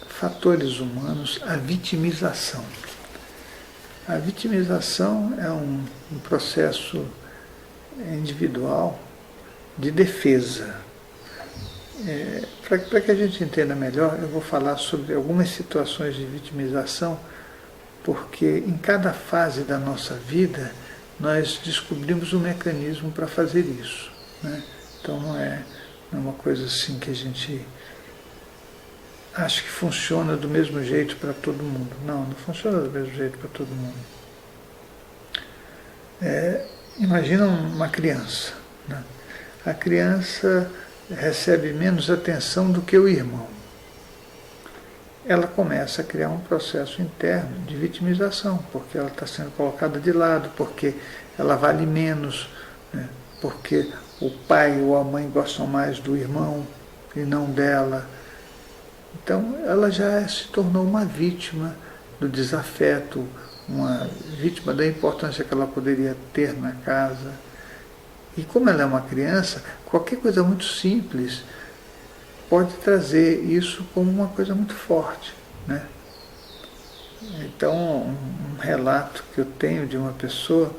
Fatores humanos, a vitimização. A vitimização é um processo individual de defesa. Para que a gente entenda melhor, eu vou falar sobre algumas situações de vitimização, porque em cada fase da nossa vida nós descobrimos um mecanismo para fazer isso, né? Então não é uma coisa assim que a gente acha que funciona do mesmo jeito para todo mundo. Não funciona do mesmo jeito para todo mundo. Imagina uma criança, né? A criança recebe menos atenção do que o irmão. Ela começa a criar um processo interno de vitimização, porque ela está sendo colocada de lado, porque ela vale menos, né? Porque o pai ou a mãe gostam mais do irmão e não dela. Então ela já se tornou uma vítima do desafeto, uma vítima da importância que ela poderia ter na casa. E como ela é uma criança, qualquer coisa muito simples pode trazer isso como uma coisa muito forte, né? Então, um relato que eu tenho de uma pessoa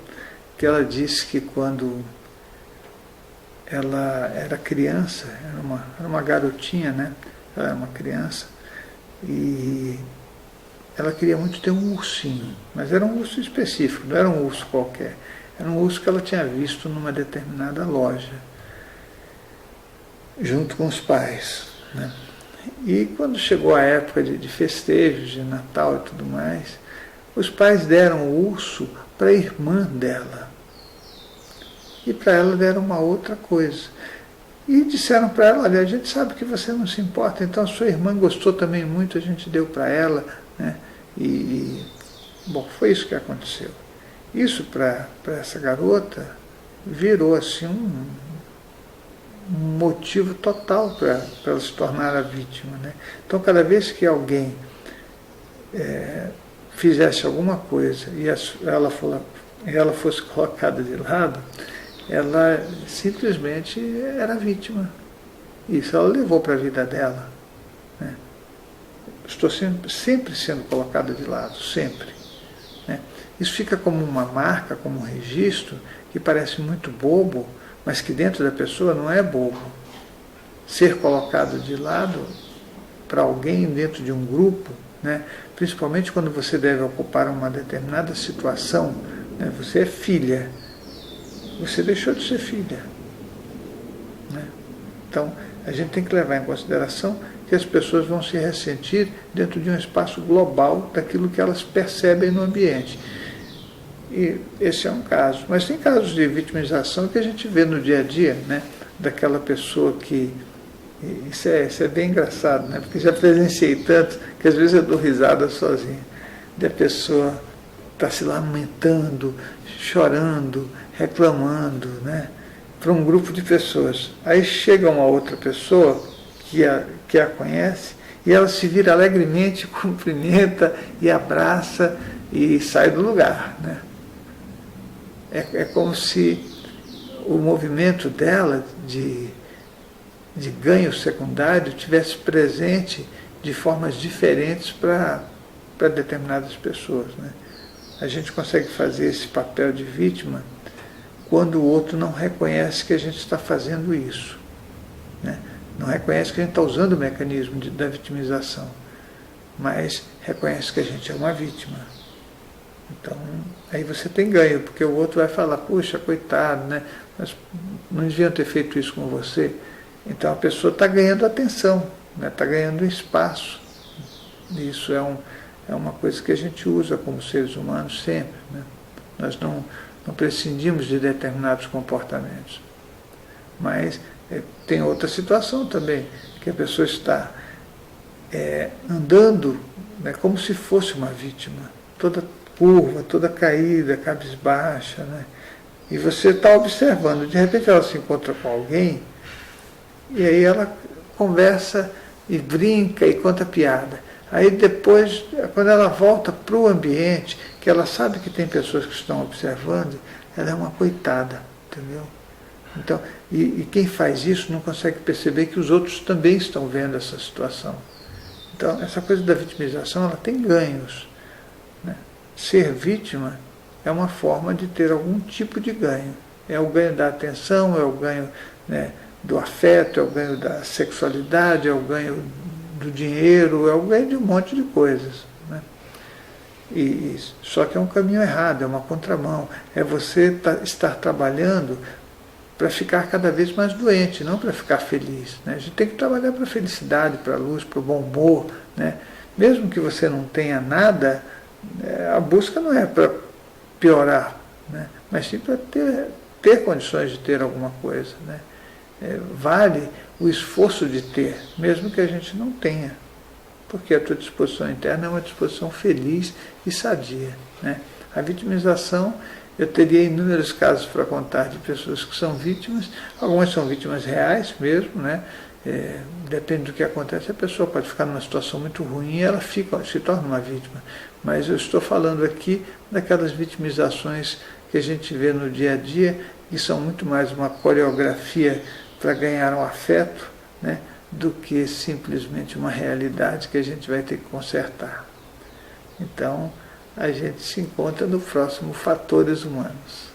que ela disse que quando ela era criança, era uma garotinha, né? Ela era uma criança e ela queria muito ter um ursinho, mas era um urso específico, não era um urso qualquer. Era um urso que ela tinha visto numa determinada loja, junto com os pais, né? E quando chegou a época de festejos, de Natal e tudo mais, os pais deram o urso para a irmã dela. E para ela deram uma outra coisa. E disseram para ela, olha, a gente sabe que você não se importa, então a sua irmã gostou também muito, a gente deu para ela, né? Bom, foi isso que aconteceu. Isso para essa garota virou assim um motivo total para ela se tornar a vítima, né? Então cada vez que alguém fizesse alguma coisa e ela fosse colocada de lado, ela simplesmente era vítima. Isso ela levou para a vida dela, né? Estou sempre sendo colocada de lado, sempre, né? Isso fica como uma marca, como um registro, que parece muito bobo, mas que dentro da pessoa não é bobo. Ser colocado de lado para alguém dentro de um grupo, né? Principalmente quando você deve ocupar uma determinada situação, né? Você é filha, você deixou de ser filha, né? Então, a gente tem que levar em consideração que as pessoas vão se ressentir dentro de um espaço global daquilo que elas percebem no ambiente. E esse é um caso. Mas tem casos de vitimização que a gente vê no dia a dia, né? Daquela pessoa que... Isso é bem engraçado, né? Porque já presenciei tanto que às vezes eu dou risada sozinho. Da pessoa está se lamentando, chorando, reclamando, né? Para um grupo de pessoas. Aí chega uma outra pessoa que a conhece e ela se vira alegremente, cumprimenta e abraça e sai do lugar, né? É como se o movimento dela de ganho secundário tivesse presente de formas diferentes para determinadas pessoas, né? A gente consegue fazer esse papel de vítima quando o outro não reconhece que a gente está fazendo isso, né? Não reconhece que a gente está usando o mecanismo da vitimização, mas reconhece que a gente é uma vítima. Então, aí você tem ganho, porque o outro vai falar, puxa, coitado, né? Mas não deviam ter feito isso com você. Então a pessoa está ganhando atenção, né? Está ganhando espaço. Isso é uma coisa que a gente usa como seres humanos sempre, né? Nós não prescindimos de determinados comportamentos. Mas tem outra situação também, que a pessoa está andando, né, como se fosse uma vítima, toda curva, toda caída, cabisbaixa, né? E você está observando, de repente ela se encontra com alguém, e aí ela conversa e brinca e conta piada. Aí depois, quando ela volta para o ambiente, que ela sabe que tem pessoas que estão observando, ela é uma coitada, entendeu? Então, e quem faz isso não consegue perceber que os outros também estão vendo essa situação. Então, essa coisa da vitimização, ela tem ganhos, né? Ser vítima é uma forma de ter algum tipo de ganho. É o ganho da atenção, é o ganho, né, do afeto, é o ganho da sexualidade, é o ganho do dinheiro, é o ganho de um monte de coisas, né? Só que é um caminho errado, é uma contramão. É você estar trabalhando para ficar cada vez mais doente, não para ficar feliz, né? A gente tem que trabalhar para a felicidade, para a luz, para o bom humor, né? Mesmo que você não tenha nada, a busca não é para piorar, né? Mas sim para ter condições de ter alguma coisa, né? Vale o esforço de ter, mesmo que a gente não tenha, porque a tua disposição interna é uma disposição feliz e sadia, né? A vitimização, eu teria inúmeros casos para contar de pessoas que são vítimas, algumas são vítimas reais mesmo, né? Depende do que acontece, a pessoa pode ficar numa situação muito ruim e ela se torna uma vítima. Mas eu estou falando aqui daquelas vitimizações que a gente vê no dia a dia, que são muito mais uma coreografia para ganhar um afeto, né, do que simplesmente uma realidade que a gente vai ter que consertar. Então, a gente se encontra no próximo Fatores Humanos.